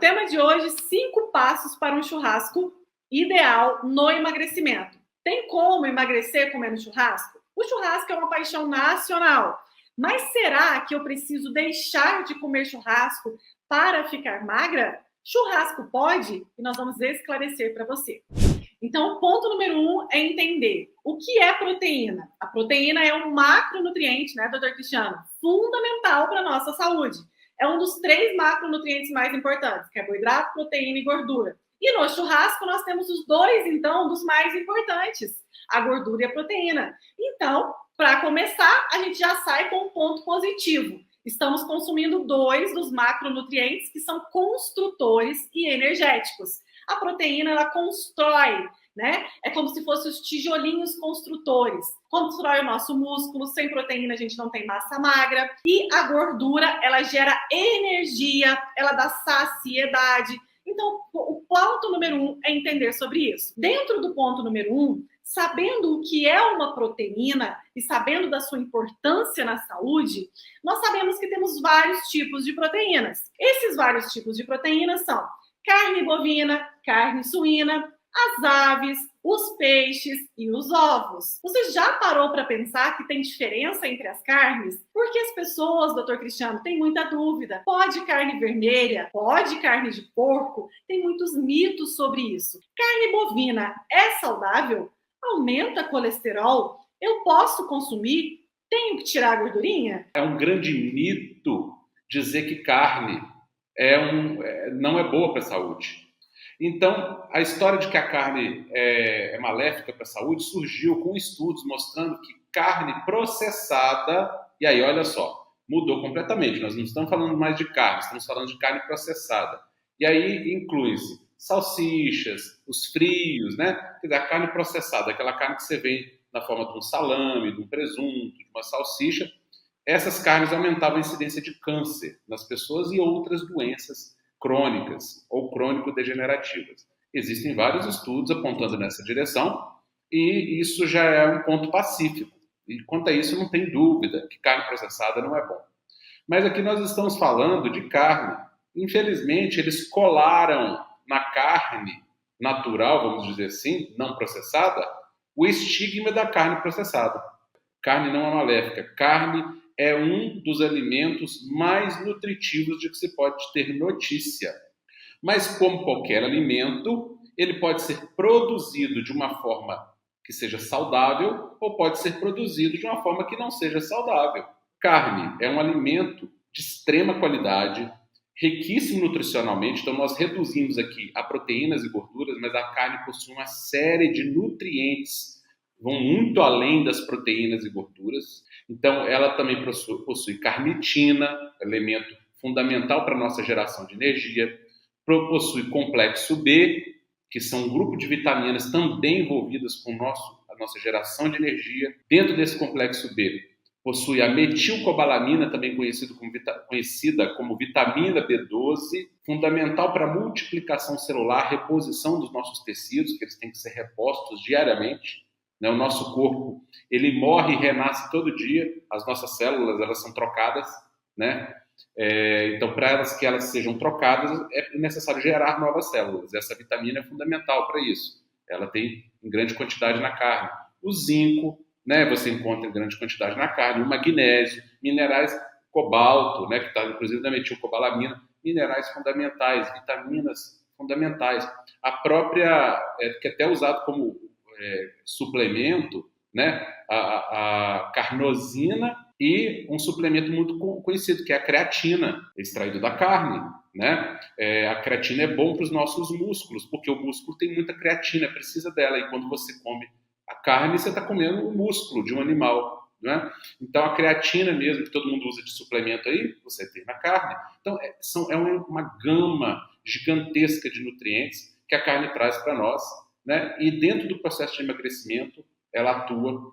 Tema de hoje: 5 passos para um churrasco ideal no emagrecimento. Tem como emagrecer comendo churrasco? O churrasco é uma paixão nacional. Mas será que eu preciso deixar de comer churrasco para ficar magra? Churrasco pode? E nós vamos esclarecer para você. Então, o ponto número 1 é entender o que é proteína. A proteína é um macronutriente, né, doutor Cristiano? Fundamental para a nossa saúde. É um dos 3 macronutrientes mais importantes: carboidrato, proteína e gordura. E no churrasco nós temos os 2, então, dos mais importantes: a gordura e a proteína. Então, para começar, a gente já sai com um ponto positivo. Estamos consumindo 2 dos macronutrientes que são construtores e energéticos. A proteína, ela constrói, né? É como se fossem os tijolinhos construtores. Constrói o nosso músculo. Sem proteína a gente não tem massa magra. E a gordura, ela gera energia, ela dá saciedade. Então, o ponto número 1 é entender sobre isso. Dentro do ponto número 1, sabendo o que é uma proteína e sabendo da sua importância na saúde, nós sabemos que temos vários tipos de proteínas. Esses vários tipos de proteínas são carne bovina, carne suína, as aves, os peixes e os ovos. Você já parou para pensar que tem diferença entre as carnes? Porque as pessoas, doutor Cristiano, têm muita dúvida. Pode carne vermelha? Pode carne de porco? Tem muitos mitos sobre isso. Carne bovina é saudável? Aumenta colesterol? Eu posso consumir? Tenho que tirar a gordurinha? É um grande mito dizer que carne não é boa para a saúde. Então, a história de que a carne é maléfica para a saúde surgiu com estudos mostrando que carne processada, e aí olha só, mudou completamente. Nós não estamos falando mais de carne, estamos falando de carne processada. E aí inclui-se salsichas, os frios, né? Quer dizer, a carne processada, aquela carne que você vê na forma de um salame, de um presunto, de uma salsicha. Essas carnes aumentavam a incidência de câncer nas pessoas e outras doenças crônicas ou crônico-degenerativas. Existem vários estudos apontando nessa direção e isso já é um ponto pacífico. E quanto a isso, não tem dúvida que carne processada não é bom. Mas aqui nós estamos falando de carne. Infelizmente, eles colaram na carne natural, vamos dizer assim, não processada, o estigma da carne processada. Carne não é maléfica. Carne é um dos alimentos mais nutritivos de que se pode ter notícia. Mas, como qualquer alimento, ele pode ser produzido de uma forma que seja saudável ou pode ser produzido de uma forma que não seja saudável. Carne é um alimento de extrema qualidade, riquíssimo nutricionalmente, então nós reduzimos aqui a proteínas e gorduras, mas a carne possui uma série de nutrientes, vão muito além das proteínas e gorduras. Então, ela também possui carnitina, elemento fundamental para a nossa geração de energia, possui complexo B, que são um grupo de vitaminas também envolvidas com a nossa geração de energia. Dentro desse complexo B, possui a metilcobalamina, também conhecida como vitamina B12, fundamental para a multiplicação celular, reposição dos nossos tecidos, que eles têm que ser repostos diariamente. O nosso corpo, ele morre e renasce todo dia, as nossas células, elas são trocadas, né? Então, para elas sejam trocadas, é necessário gerar novas células. Essa vitamina é fundamental para isso. Ela tem em grande quantidade na carne. O zinco, né, você encontra em grande quantidade na carne. O magnésio, minerais, cobalto, né, que está inclusive na metilcobalamina, minerais fundamentais, vitaminas fundamentais. A própria, que é até usado como suplemento, né, a carnosina e um suplemento muito conhecido, que é a creatina, extraído da carne. Né? A creatina é bom para os nossos músculos, porque o músculo tem muita creatina, precisa dela, e quando você come a carne, você está comendo o músculo de um animal. Né? Então, a creatina mesmo, que todo mundo usa de suplemento aí, você tem na carne. Então, é uma gama gigantesca de nutrientes que a carne traz para nós. Né? E dentro do processo de emagrecimento, ela atua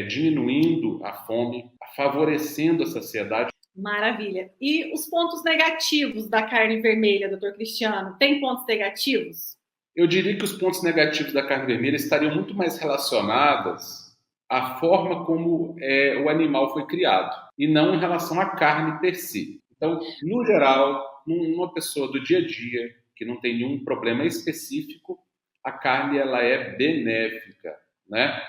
diminuindo a fome, favorecendo a saciedade. Maravilha. E os pontos negativos da carne vermelha, doutor Cristiano? Tem pontos negativos? Eu diria que os pontos negativos da carne vermelha estariam muito mais relacionados à forma como o animal foi criado, e não em relação à carne per si. Então, no geral, numa pessoa do dia a dia, que não tem nenhum problema específico, a carne ela é benéfica, né?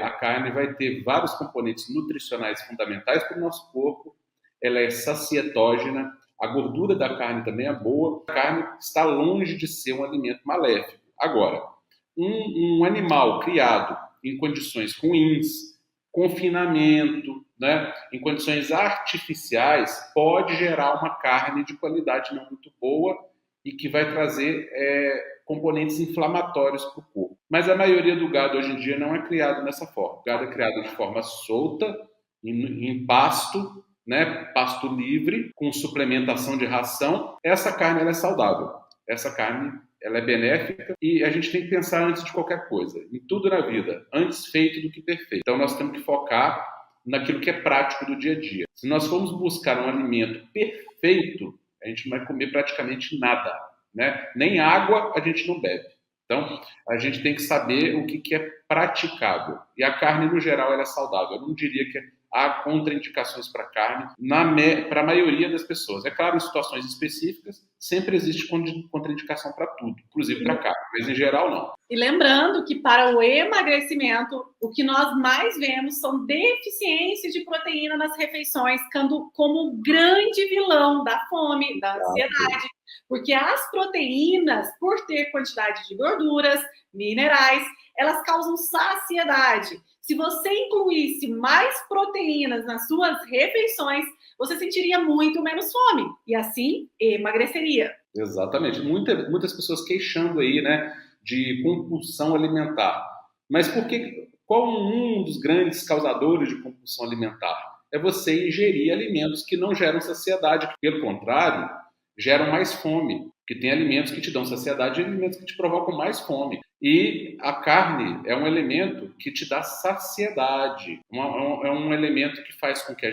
A carne vai ter vários componentes nutricionais fundamentais para o nosso corpo, ela é sacietógena, a gordura da carne também é boa, a carne está longe de ser um alimento maléfico. Agora, um animal criado em condições ruins, confinamento, né, em condições artificiais, pode gerar uma carne de qualidade não muito boa e que vai trazer componentes inflamatórios para o corpo. Mas a maioria do gado hoje em dia não é criado dessa forma. O gado é criado de forma solta, em pasto, né, pasto livre, com suplementação de ração. Essa carne ela é saudável. Essa carne ela é benéfica e a gente tem que pensar antes de qualquer coisa. Em tudo na vida, antes feito do que perfeito. Então nós temos que focar naquilo que é prático do dia a dia. Se nós formos buscar um alimento perfeito, a gente não vai comer praticamente nada, né? Nem água a gente não bebe. Então, a gente tem que saber o que é praticável. E a carne, no geral, ela é saudável. Eu não diria que há contraindicações para a carne para a maioria das pessoas. É claro, em situações específicas, sempre existe contraindicação para tudo, inclusive para a carne, mas em geral não. E lembrando que para o emagrecimento, o que nós mais vemos são deficiências de proteína nas refeições, como um grande vilão da fome, da ansiedade. Porque as proteínas, por ter quantidade de gorduras, minerais, elas causam saciedade. Se você incluísse mais proteínas nas suas refeições, você sentiria muito menos fome e assim emagreceria. Exatamente. Muitas pessoas queixando aí, né, de compulsão alimentar. Mas qual um dos grandes causadores de compulsão alimentar? É você ingerir alimentos que não geram saciedade. Pelo contrário, geram mais fome. Porque tem alimentos que te dão saciedade e alimentos que te provocam mais fome. E a carne é um elemento que te dá saciedade. É um elemento que faz com que a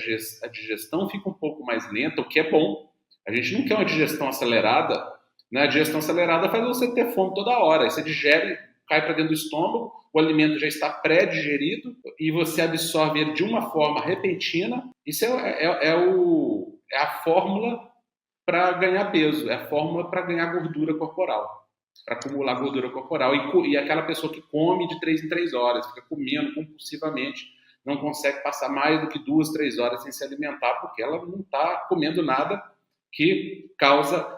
digestão fique um pouco mais lenta, o que é bom. A gente não quer uma digestão acelerada, né? A digestão acelerada faz você ter fome toda hora. Aí você digere, cai para dentro do estômago, o alimento já está pré-digerido e você absorve ele de uma forma repentina. Isso é a fórmula para ganhar peso, é a fórmula para ganhar gordura corporal, para acumular gordura corporal. E aquela pessoa que come de 3 em 3 horas, fica comendo compulsivamente, não consegue passar mais do que 2, 3 horas sem se alimentar, porque ela não está comendo nada que causa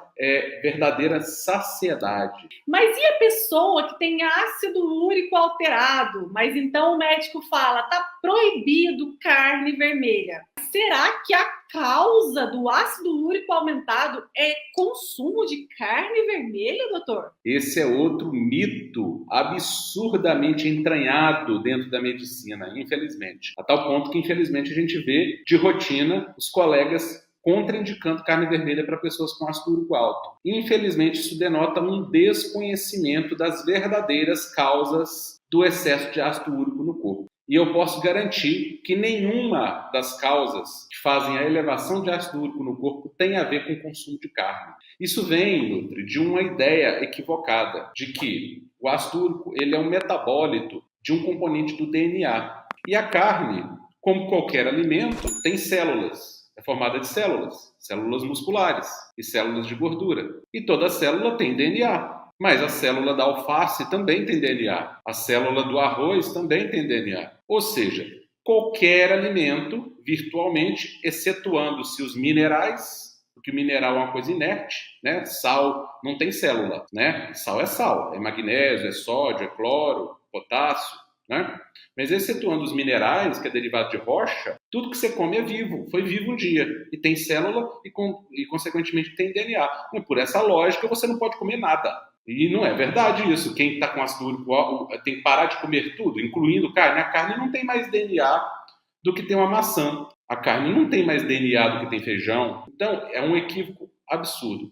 verdadeira saciedade. Mas e a pessoa que tem ácido úrico alterado? Mas então o médico fala, tá proibido carne vermelha. Será que a causa do ácido úrico aumentado é consumo de carne vermelha, doutor? Esse é outro mito absurdamente entranhado dentro da medicina, infelizmente. A tal ponto que, infelizmente, a gente vê de rotina os colegas contraindicando carne vermelha para pessoas com ácido úrico alto. Infelizmente, isso denota um desconhecimento das verdadeiras causas do excesso de ácido úrico no corpo. E eu posso garantir que nenhuma das causas que fazem a elevação de ácido úrico no corpo tem a ver com o consumo de carne. Isso vem, Nutri, de uma ideia equivocada de que o ácido úrico ele é um metabólito de um componente do DNA. E a carne, como qualquer alimento, tem células. É formada de células musculares e células de gordura. E toda célula tem DNA. Mas a célula da alface também tem DNA. A célula do arroz também tem DNA. Ou seja, qualquer alimento, virtualmente, excetuando-se os minerais, porque o mineral é uma coisa inerte, né? Sal não tem célula, né? Sal, é magnésio, é sódio, é cloro, potássio, né? Mas excetuando os minerais, que é derivado de rocha, tudo que você come é vivo, foi vivo um dia, e tem célula e consequentemente tem DNA. E por essa lógica, você não pode comer nada. E não é verdade isso. Quem está com ácido úrico tem que parar de comer tudo, incluindo carne. A carne não tem mais DNA do que tem uma maçã. A carne não tem mais DNA do que tem feijão. Então, é um equívoco absurdo.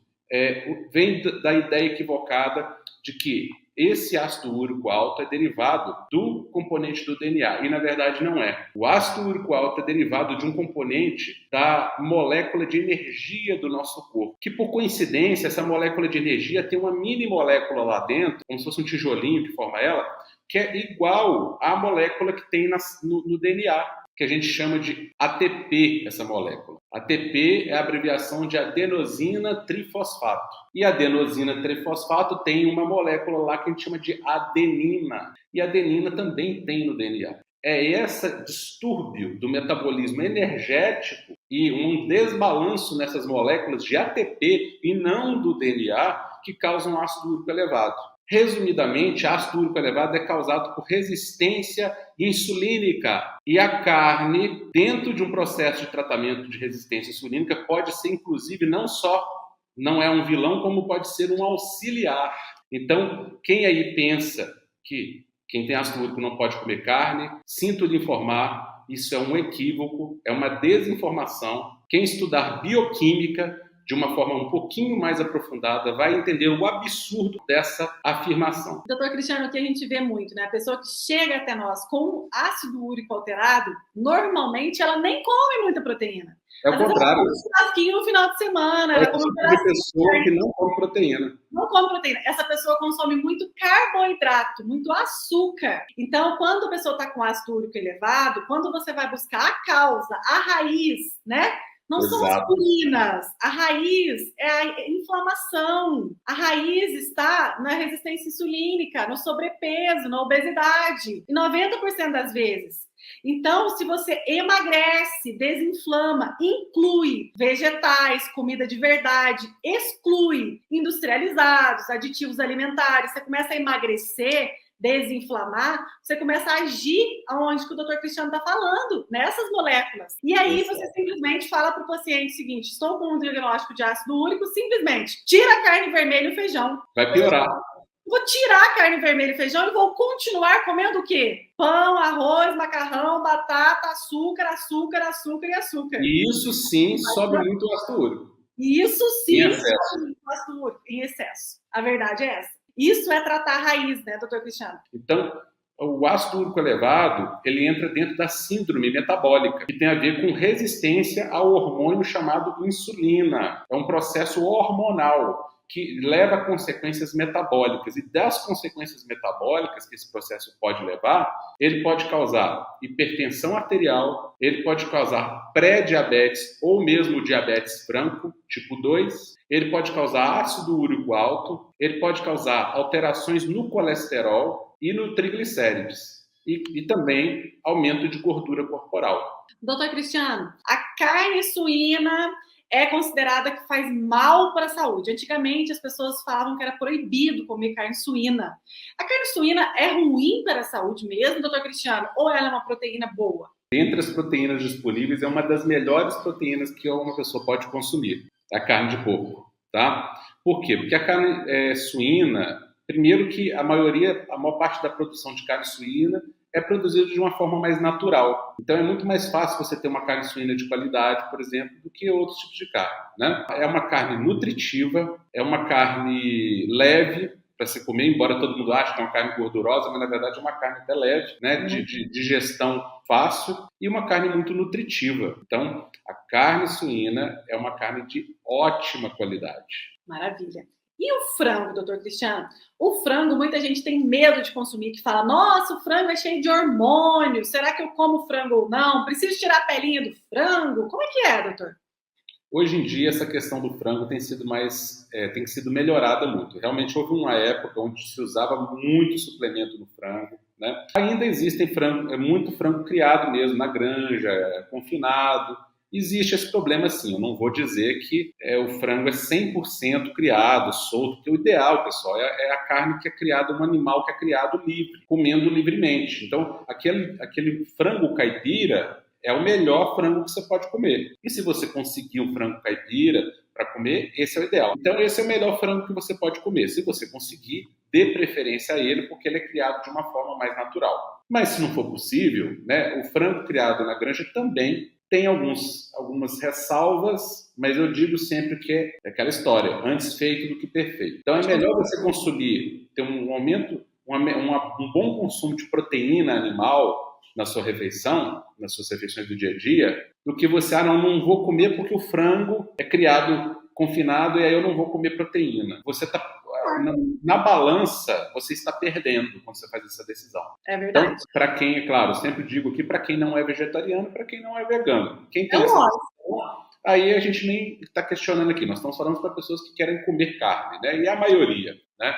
Vem da ideia equivocada de que esse ácido úrico alto é derivado do componente do DNA, e na verdade não é. O ácido úrico alto é derivado de um componente da molécula de energia do nosso corpo, que por coincidência essa molécula de energia tem uma mini molécula lá dentro, como se fosse um tijolinho que forma ela, que é igual à molécula que tem no DNA. que a gente chama de ATP, essa molécula. ATP é a abreviação de adenosina trifosfato. E a adenosina trifosfato tem uma molécula lá que a gente chama de adenina. E a adenina também tem no DNA. É esse distúrbio do metabolismo energético e um desbalanço nessas moléculas de ATP e não do DNA que causam ácido úrico elevado. Resumidamente, ácido úrico elevado é causado por resistência insulínica. E a carne, dentro de um processo de tratamento de resistência insulínica, pode ser, inclusive, não é um vilão, como pode ser um auxiliar. Então, quem aí pensa que quem tem ácido úrico não pode comer carne, sinto lhe informar, isso é um equívoco, é uma desinformação. Quem estudar bioquímica de uma forma um pouquinho mais aprofundada vai entender o absurdo dessa afirmação. Doutor Cristiano, o que a gente vê muito, né? A pessoa que chega até nós com ácido úrico alterado, normalmente ela nem come muita proteína. É o contrário. Ela come um churrasquinho no final de semana. É o tipo de pessoa que não come proteína. Não come proteína. Essa pessoa consome muito carboidrato, muito açúcar. Então, quando a pessoa está com ácido úrico elevado, quando você vai buscar a causa, a raiz, né? Não são as purinas. A raiz é a inflamação. A raiz está na resistência insulínica, no sobrepeso, na obesidade. E 90% das vezes. Então, se você emagrece, desinflama, inclui vegetais, comida de verdade, exclui industrializados, aditivos alimentares, você começa a emagrecer, desinflamar, você começa a agir aonde que o doutor Cristiano está falando, nessas moléculas. E aí você simplesmente fala para o paciente o seguinte: estou com um diagnóstico de ácido úrico, simplesmente tira a carne vermelha e o feijão. Vai piorar. Vou tirar a carne vermelha e feijão e vou continuar comendo o quê? Pão, arroz, macarrão, batata, açúcar, açúcar, açúcar e açúcar. E isso sim sobe muito o ácido úrico. Isso sim sobe muito o ácido úrico, em excesso. A verdade é essa. Isso é tratar a raiz, né, doutor Cristiano? Então, o ácido úrico elevado, ele entra dentro da síndrome metabólica, que tem a ver com resistência ao hormônio chamado insulina. É um processo hormonal que leva a consequências metabólicas. E das consequências metabólicas que esse processo pode levar, ele pode causar hipertensão arterial, ele pode causar pré-diabetes ou mesmo diabetes franco, tipo 2, ele pode causar ácido úrico alto, ele pode causar alterações no colesterol e no triglicérides. E também aumento de gordura corporal. Doutor Cristiano, a carne suína é considerada que faz mal para a saúde. Antigamente, as pessoas falavam que era proibido comer carne suína. A carne suína é ruim para a saúde mesmo, doutor Cristiano? Ou ela é uma proteína boa? Entre as proteínas disponíveis, é uma das melhores proteínas que uma pessoa pode consumir, a carne de porco, tá? Por quê? Porque a carne suína, primeiro que a maior parte da produção de carne suína é produzido de uma forma mais natural. Então é muito mais fácil você ter uma carne suína de qualidade, por exemplo, do que outros tipos de carne, né? É uma carne nutritiva, é uma carne leve para se comer, embora todo mundo ache que é uma carne gordurosa, mas na verdade é uma carne até leve, né? De digestão fácil e uma carne muito nutritiva. Então a carne suína é uma carne de ótima qualidade. Maravilha. E o frango, doutor Cristiano? O frango, muita gente tem medo de consumir, que fala, nossa, o frango é cheio de hormônio, será que eu como frango ou não? Preciso tirar a pelinha do frango? Como é que é, doutor? Hoje em dia, essa questão do frango tem sido melhorada muito. Realmente houve uma época onde se usava muito suplemento no frango, né? Ainda existem muito frango criado mesmo na granja, confinado. Existe esse problema sim, eu não vou dizer que o frango é 100% criado, solto, porque o ideal, pessoal, é a carne que é criada, um animal que é criado livre, comendo livremente. Então, aquele frango caipira é o melhor frango que você pode comer. E se você conseguir um frango caipira para comer, esse é o ideal. Então, esse é o melhor frango que você pode comer. Se você conseguir, dê preferência a ele, porque ele é criado de uma forma mais natural. Mas se não for possível, né, o frango criado na granja também tem algumas ressalvas, mas eu digo sempre que é aquela história, antes feito do que perfeito. Então é melhor você consumir, ter um aumento, um bom consumo de proteína animal na sua refeição, nas suas refeições do dia a dia, do que você, não vou comer porque o frango é criado confinado e aí eu não vou comer proteína. na balança, você está perdendo quando você faz essa decisão. É verdade. Então, para quem, é claro, eu sempre digo aqui, para quem não é vegetariano, para quem não é vegano. Quem tem essa decisão, aí a gente nem está questionando aqui. Nós estamos falando para pessoas que querem comer carne, né? E a maioria, né?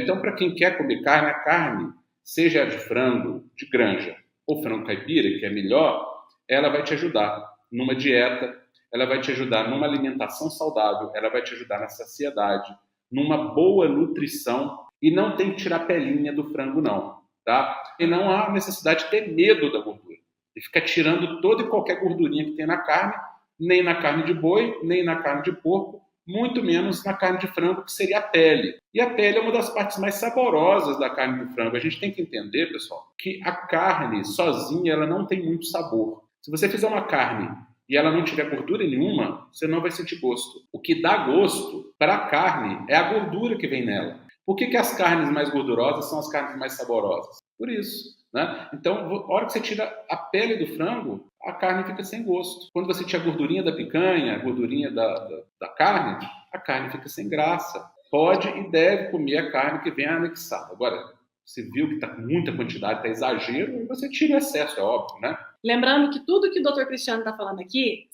Então, para quem quer comer carne, a carne, seja de frango, de granja ou frango caipira, que é melhor, ela vai te ajudar numa dieta, ela vai te ajudar numa alimentação saudável, ela vai te ajudar na saciedade, numa boa nutrição, e não tem que tirar a pelinha do frango, não, tá? E não há necessidade de ter medo da gordura, e ficar tirando toda e qualquer gordurinha que tem na carne, nem na carne de boi, nem na carne de porco, muito menos na carne de frango, que seria a pele. E a pele é uma das partes mais saborosas da carne de frango. A gente tem que entender, pessoal, que a carne sozinha ela não tem muito sabor. Se você fizer uma carne e ela não tiver gordura nenhuma, você não vai sentir gosto. O que dá gosto para a carne é a gordura que vem nela. Por que as carnes mais gordurosas são as carnes mais saborosas? Por isso, né? Então, a hora que você tira a pele do frango, a carne fica sem gosto. Quando você tira a gordurinha da picanha, a gordurinha da carne, a carne fica sem graça. Pode e deve comer a carne que vem anexada. Agora, você viu que está com muita quantidade, está exagero, e você tira o excesso, é óbvio, né? Lembrando que tudo que o Dr. Cristiano está falando aqui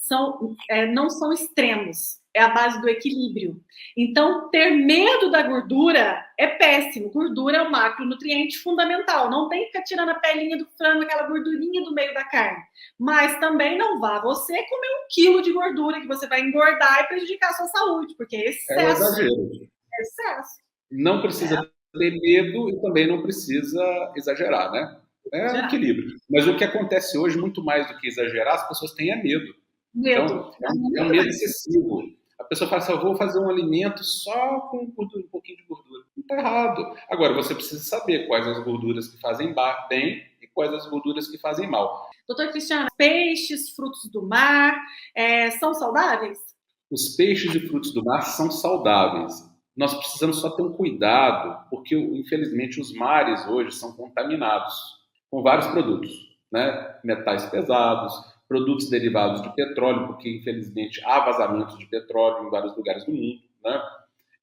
não são extremos, é a base do equilíbrio. Então, ter medo da gordura é péssimo. Gordura é um macronutriente fundamental. Não tem que ficar tirando a pelinha do frango, aquela gordurinha do meio da carne. Mas também não vá você comer 1 quilo de gordura que você vai engordar e prejudicar a sua saúde, porque é excesso. É um exagero. É excesso. Não precisa ter medo e também não precisa exagerar, né? É um equilíbrio. Mas o que acontece hoje, muito mais do que exagerar, as pessoas têm medo. Então, é um medo excessivo. A pessoa fala assim, eu vou fazer um alimento só com gordura, um pouquinho de gordura. Não está errado. Agora, você precisa saber quais as gorduras que fazem bem e quais as gorduras que fazem mal. Doutor Cristiano, peixes, frutos do mar, são saudáveis? Os peixes e frutos do mar são saudáveis. Nós precisamos só ter um cuidado, porque, infelizmente, os mares hoje são contaminados com vários produtos, né? Metais pesados, produtos derivados de petróleo, porque, infelizmente, há vazamentos de petróleo em vários lugares do mundo, né?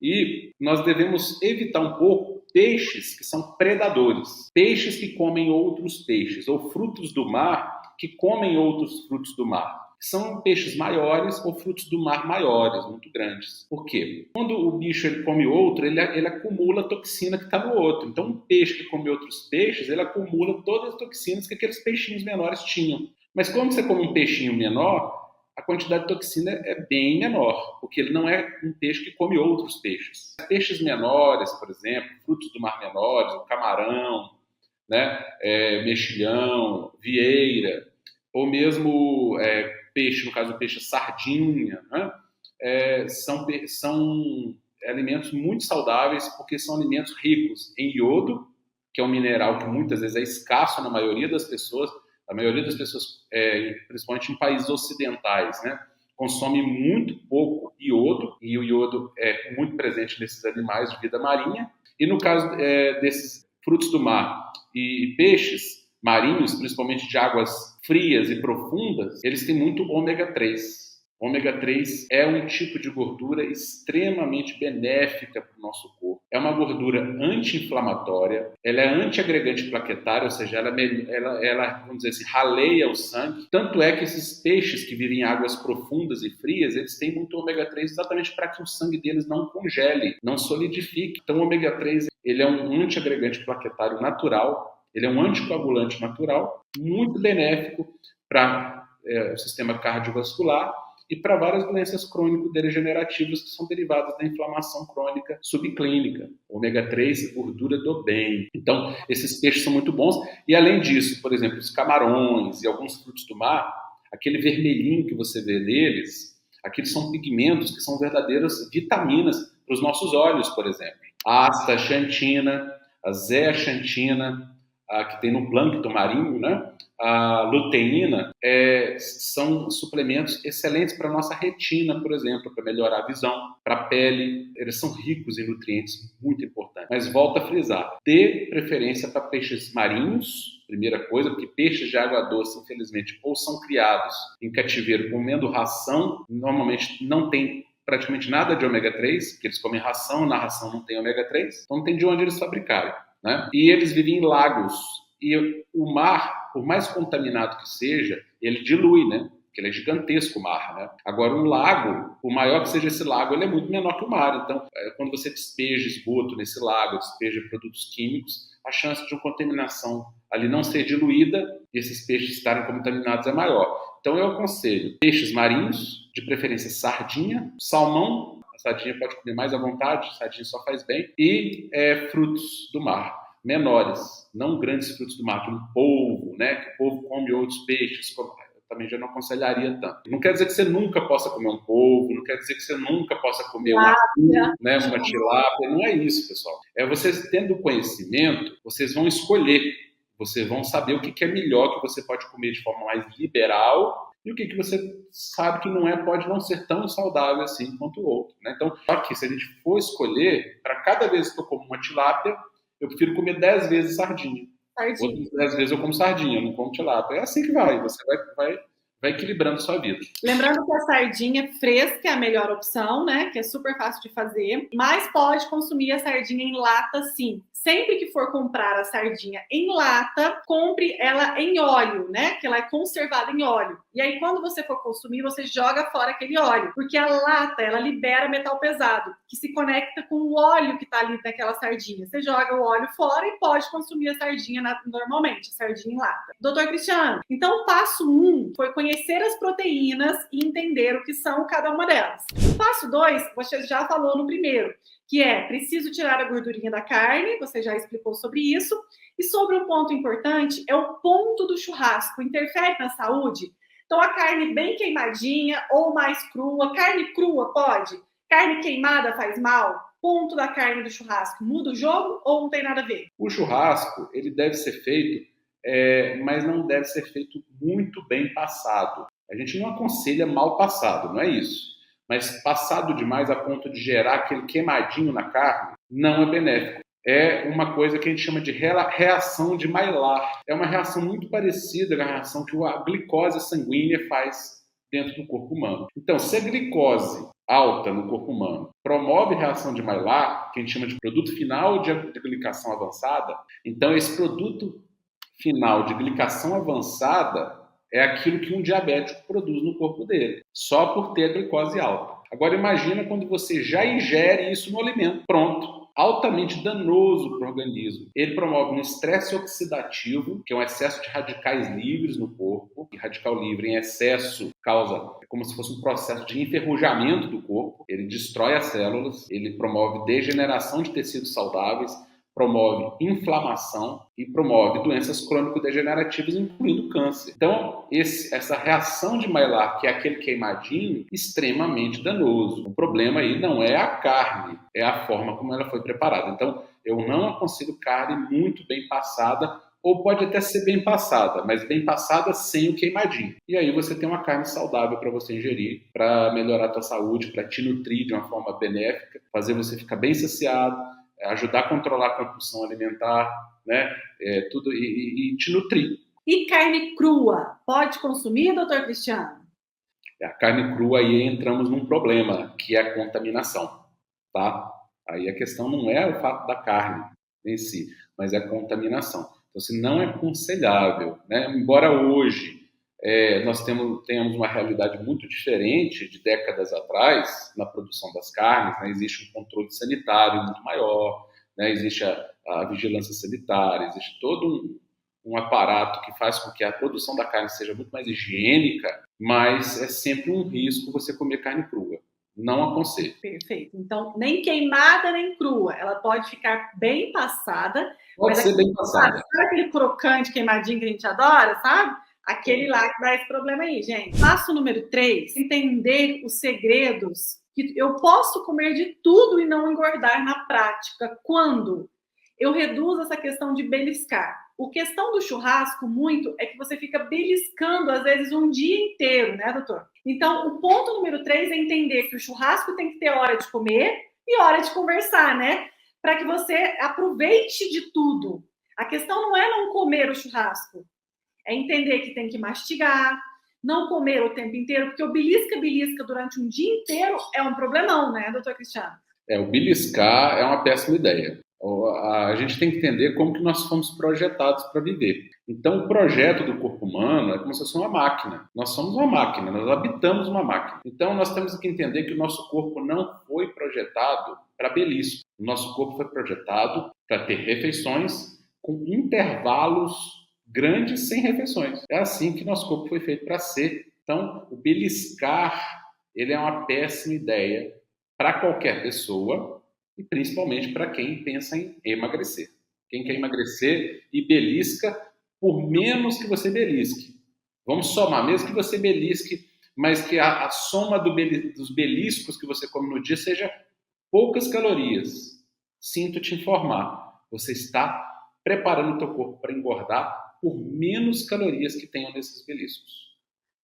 E nós devemos evitar um pouco peixes que são predadores, peixes que comem outros peixes, ou frutos do mar que comem outros frutos do mar. São peixes maiores ou frutos do mar maiores, muito grandes. Por quê? Quando o bicho ele come outro, ele acumula a toxina que está no outro. Então, um peixe que come outros peixes, ele acumula todas as toxinas que aqueles peixinhos menores tinham. Mas quando você come um peixinho menor, a quantidade de toxina é bem menor, porque ele não é um peixe que come outros peixes. Peixes menores, por exemplo, frutos do mar menores, o camarão, né, mexilhão, vieira, ou mesmo peixe, no caso do peixe sardinha, né, são alimentos muito saudáveis, porque são alimentos ricos em iodo, que é um mineral que muitas vezes é escasso na maioria das pessoas. A maioria das pessoas, principalmente em países ocidentais, né, consome muito pouco iodo, e o iodo é muito presente nesses animais de vida marinha. E no caso desses frutos do mar e peixes marinhos, principalmente de águas frias e profundas, eles têm muito ômega 3. Ômega 3 é um tipo de gordura extremamente benéfica para o nosso corpo. É uma gordura anti-inflamatória, ela é antiagregante plaquetário, ou seja, ela, vamos dizer assim, raleia o sangue. Tanto é que esses peixes que vivem em águas profundas e frias, eles têm muito ômega 3 exatamente para que o sangue deles não congele, não solidifique. Então o ômega 3 ele é um antiagregante plaquetário natural, ele é um anticoagulante natural, muito benéfico para o sistema cardiovascular e para várias doenças crônico-degenerativas que são derivadas da inflamação crônica subclínica. Ômega 3, gordura do bem. Então, esses peixes são muito bons. E, além disso, por exemplo, os camarões e alguns frutos do mar, aquele vermelhinho que você vê neles, aqueles são pigmentos que são verdadeiras vitaminas para os nossos olhos, por exemplo. A astaxantina, a zeaxantina, que tem no plâncton marinho, né? A luteína, são suplementos excelentes para a nossa retina, por exemplo, para melhorar a visão, para a pele. Eles são ricos em nutrientes muito importantes. Mas volto a frisar, dê preferência para peixes marinhos, primeira coisa, porque peixes de água doce, infelizmente, ou são criados em cativeiro comendo ração, normalmente não tem praticamente nada de ômega 3, porque eles comem ração, na ração não tem ômega 3, então não tem de onde eles fabricarem, né? E eles vivem em lagos, e o mar, por mais contaminado que seja, ele dilui, né? Porque ele é gigantesco o mar, né? Agora, um lago, por maior que seja esse lago, ele é muito menor que o mar. Então, quando você despeja esgoto nesse lago, despeja produtos químicos, a chance de uma contaminação ali não ser diluída e esses peixes estarem contaminados é maior. Então, eu aconselho peixes marinhos, de preferência sardinha, salmão, a sardinha pode comer mais à vontade, a sardinha só faz bem, e frutos do mar, menores, não grandes frutos do mar, como polvo, né? Que o polvo come outros peixes, também já não aconselharia tanto. Não quer dizer que você nunca possa comer um polvo, não quer dizer que você nunca possa comer um atum, né, uma tilápia, não é isso, pessoal. É vocês tendo conhecimento, vocês vão escolher, vocês vão saber o que é melhor que você pode comer de forma mais liberal e o que você sabe que pode não ser tão saudável assim quanto o outro, né? Então, só que se a gente for escolher, para cada vez que eu como uma tilápia, eu prefiro comer 10 vezes sardinha. Outras 10 vezes eu como sardinha, eu não como tilápia. É assim que vai, você vai equilibrando a sua vida. Lembrando que a sardinha fresca é a melhor opção, né? Que é super fácil de fazer, mas pode consumir a sardinha em lata, sim. Sempre que for comprar a sardinha em lata, compre ela em óleo, né? Que ela é conservada em óleo. E aí, quando você for consumir, você joga fora aquele óleo. Porque a lata, ela libera metal pesado, que se conecta com o óleo que tá ali naquela sardinha. Você joga o óleo fora e pode consumir a sardinha normalmente, a sardinha em lata. Doutor Cristiano, então o passo 1 foi conhecer as proteínas e entender o que são cada uma delas. O passo 2, você já falou no primeiro, que é preciso tirar a gordurinha da carne, você já explicou sobre isso. E sobre um ponto importante, é o ponto do churrasco. Interfere na saúde? Então, a carne bem queimadinha ou mais crua. Carne crua pode? Carne queimada faz mal? Ponto da carne do churrasco. Muda o jogo ou não tem nada a ver? O churrasco, ele deve ser feito, mas não deve ser feito muito bem passado. A gente não aconselha mal passado, não é isso. Mas passado demais a ponto de gerar aquele queimadinho na carne, não é benéfico. É uma coisa que a gente chama de reação de Maillard. É uma reação muito parecida com a reação que a glicose sanguínea faz dentro do corpo humano. Então, se a glicose alta no corpo humano promove reação de Maillard, que a gente chama de produto final de glicação avançada, então esse produto final de glicação avançada é aquilo que um diabético produz no corpo dele, só por ter a glicose alta. Agora imagina quando você já ingere isso no alimento, pronto, altamente danoso para o organismo. Ele promove um estresse oxidativo, que é um excesso de radicais livres no corpo, e radical livre em excesso causa como se fosse um processo de enferrujamento do corpo, ele destrói as células, ele promove degeneração de tecidos saudáveis, promove inflamação e promove doenças crônico-degenerativas, incluindo câncer. Então, essa reação de Maillard, que é aquele queimadinho, extremamente danoso. O problema aí não é a carne, é a forma como ela foi preparada. Então, eu não aconselho carne muito bem passada, ou pode até ser bem passada, mas bem passada sem o queimadinho. E aí você tem uma carne saudável para você ingerir, para melhorar a tua saúde, para te nutrir de uma forma benéfica, fazer você ficar bem saciado, ajudar a controlar a compulsão alimentar, né? Tudo e te nutrir. E carne crua, pode consumir, doutor Cristiano? A carne crua, aí entramos num problema, que é a contaminação, tá? Aí a questão não é o fato da carne em si, mas é a contaminação. Então, assim, não é aconselhável, né? Embora hoje nós tenhamos uma realidade muito diferente de décadas atrás na produção das carnes, né? Existe um controle sanitário muito maior, né? Existe a vigilância sanitária, existe todo um aparato que faz com que a produção da carne seja muito mais higiênica, mas é sempre um risco você comer carne crua. Não aconselho. Perfeito. Então, nem queimada, nem crua. Ela pode ficar bem passada. Pode ser bem passada. Sabe aquele crocante queimadinho que a gente adora, sabe? Aquele lá que dá esse problema aí, gente. Passo número 3, entender os segredos. Que eu posso comer de tudo e não engordar na prática. Quando eu reduzo essa questão de beliscar. A questão do churrasco, muito, é que você fica beliscando, às vezes, um dia inteiro, né, doutor? Então, o ponto número 3 é entender que o churrasco tem que ter hora de comer e hora de conversar, né? Para que você aproveite de tudo. A questão não é não comer o churrasco. É entender que tem que mastigar, não comer o tempo inteiro? Porque o belisca durante um dia inteiro é um problemão, né, doutor Cristiano? O beliscar é uma péssima ideia. A gente tem que entender como que nós fomos projetados para viver. Então, o projeto do corpo humano é como se fosse uma máquina. Nós somos uma máquina, nós habitamos uma máquina. Então, nós temos que entender que o nosso corpo não foi projetado para belisco. O nosso corpo foi projetado para ter refeições com intervalos grandes sem refeições. É assim que nosso corpo foi feito para ser. Então, o beliscar, ele é uma péssima ideia para qualquer pessoa e principalmente para quem pensa em emagrecer. Quem quer emagrecer e belisca, por menos que você belisque. Vamos somar, mesmo que você belisque, mas que a soma dos beliscos que você come no dia seja poucas calorias. Sinto te informar, você está preparando o teu corpo para engordar por menos calorias que tenham nesses beliscos.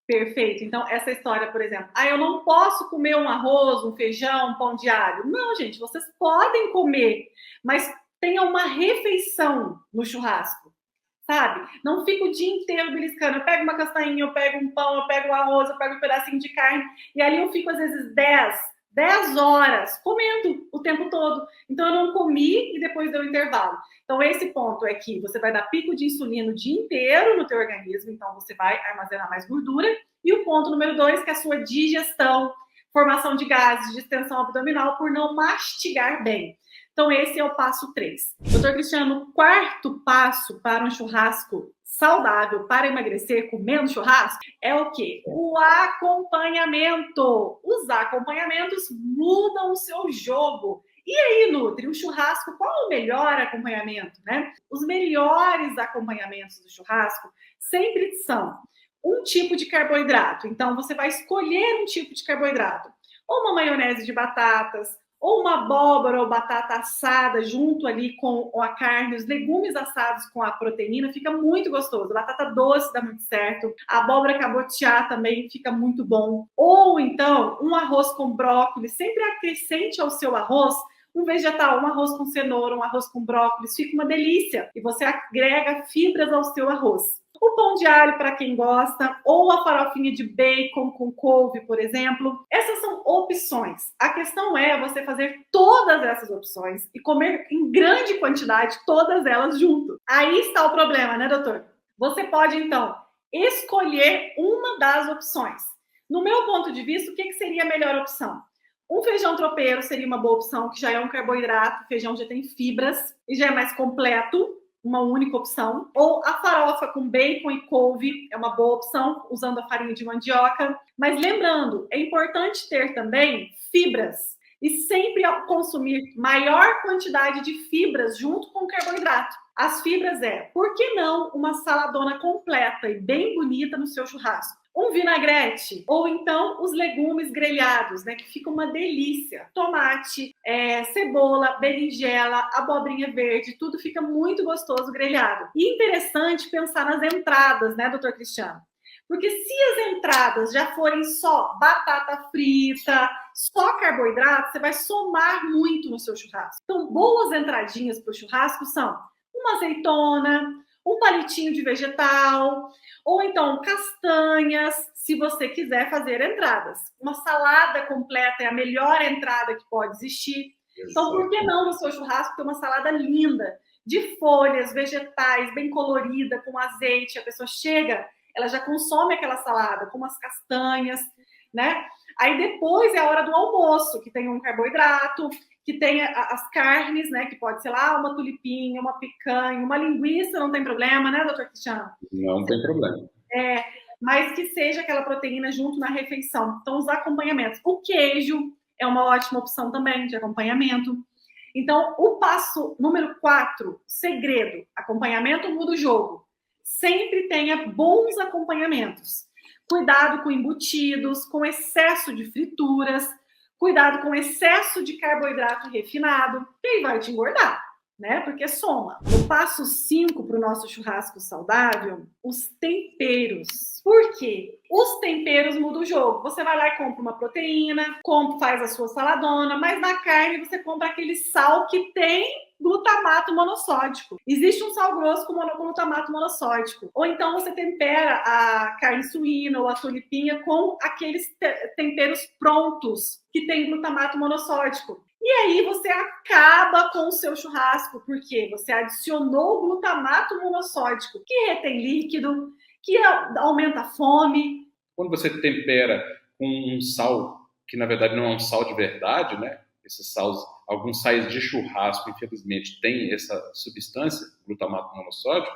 Perfeito. Então, essa história, por exemplo, eu não posso comer um arroz, um feijão, um pão de alho. Não, gente, vocês podem comer, mas tenha uma refeição no churrasco, sabe? Não fica o dia inteiro beliscando. Eu pego uma castanhinha, eu pego um pão, eu pego um arroz, eu pego um pedacinho de carne, e ali eu fico, às vezes, 10 horas comendo o tempo todo. Então, eu não comi e depois deu intervalo. Então, esse ponto é que você vai dar pico de insulina o dia inteiro no teu organismo, então você vai armazenar mais gordura. E o ponto número 2, que é a sua digestão, formação de gases, distensão abdominal, por não mastigar bem. Então, esse é o passo 3. Doutor Cristiano, o quarto passo para um churrasco saudável para emagrecer comendo churrasco é o quê? O acompanhamento. Os acompanhamentos mudam o seu jogo. E aí, Nutri, o churrasco, qual é o melhor acompanhamento, né? Os melhores acompanhamentos do churrasco sempre são um tipo de carboidrato. Então, você vai escolher um tipo de carboidrato. Ou uma maionese de batatas, ou uma abóbora ou batata assada junto ali com a carne, os legumes assados com a proteína, fica muito gostoso. A batata doce dá muito certo, a abóbora cabotiá também fica muito bom. Ou então, um arroz com brócolis, sempre acrescente ao seu arroz um vegetal, um arroz com cenoura, um arroz com brócolis, fica uma delícia. E você agrega fibras ao seu arroz. O pão de alho, para quem gosta, ou a farofinha de bacon com couve, por exemplo. Essas são opções. A questão é você fazer todas essas opções e comer em grande quantidade todas elas junto. Aí está o problema, né, doutor? Você pode, então, escolher uma das opções. No meu ponto de vista, o que seria a melhor opção? Um feijão tropeiro seria uma boa opção, que já é um carboidrato, o feijão já tem fibras e já é mais completo, uma única opção. Ou a farofa com bacon e couve é uma boa opção, usando a farinha de mandioca. Mas lembrando, é importante ter também fibras e sempre consumir maior quantidade de fibras junto com o carboidrato. As fibras por que não uma saladona completa e bem bonita no seu churrasco? Um vinagrete, ou então os legumes grelhados, né, que fica uma delícia. Tomate, cebola, berinjela, abobrinha verde, tudo fica muito gostoso grelhado. E interessante pensar nas entradas, né, doutor Cristiano? Porque se as entradas já forem só batata frita, só carboidrato, você vai somar muito no seu churrasco. Então, boas entradinhas para o churrasco são uma azeitona, um palitinho de vegetal, ou então castanhas, se você quiser fazer entradas. Uma salada completa é a melhor entrada que pode existir. Então, por que não no seu churrasco ter uma salada linda, de folhas, vegetais, bem colorida, com azeite? A pessoa chega, ela já consome aquela salada com umas castanhas, né? Aí depois é a hora do almoço, que tem um carboidrato, que tem as carnes, né? Que pode ser lá uma tulipinha, uma picanha, uma linguiça, não tem problema, né, doutor Cristiano? Não tem problema. Mas que seja aquela proteína junto na refeição. Então, os acompanhamentos. O queijo é uma ótima opção também de acompanhamento. Então, o passo número 4, segredo, acompanhamento muda o jogo. Sempre tenha bons acompanhamentos. Cuidado com embutidos, com excesso de frituras, cuidado com excesso de carboidrato refinado, que aí vai te engordar, né? Porque soma. No passo 5 para o nosso churrasco saudável, os temperos. Por quê? Os temperos mudam o jogo. Você vai lá e compra uma proteína, faz a sua saladona, mas na carne você compra aquele sal que tem glutamato monossódico. Existe um sal grosso com glutamato monossódico. Ou então você tempera a carne suína ou a tulipinha com aqueles temperos prontos que tem glutamato monossódico. E aí você acaba com o seu churrasco, porque você adicionou o glutamato monossódico, que retém líquido, que aumenta a fome. Quando você tempera com um sal, que na verdade não é um sal de verdade, né? Esses sais, alguns sais de churrasco, infelizmente, têm essa substância, glutamato monossódico,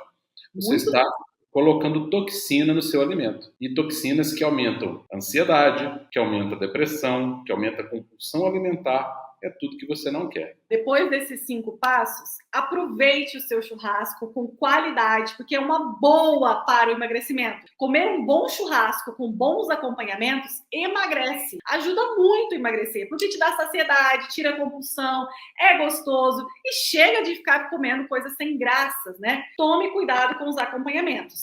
você está colocando toxina no seu alimento. E toxinas que aumentam a ansiedade, que aumentam a depressão, que aumentam a compulsão alimentar, é tudo que você não quer. Depois desses 5 passos, aproveite o seu churrasco com qualidade, porque é uma boa para o emagrecimento. Comer um bom churrasco com bons acompanhamentos emagrece. Ajuda muito a emagrecer, porque te dá saciedade, tira a compulsão, é gostoso e chega de ficar comendo coisas sem graças, né? Tome cuidado com os acompanhamentos.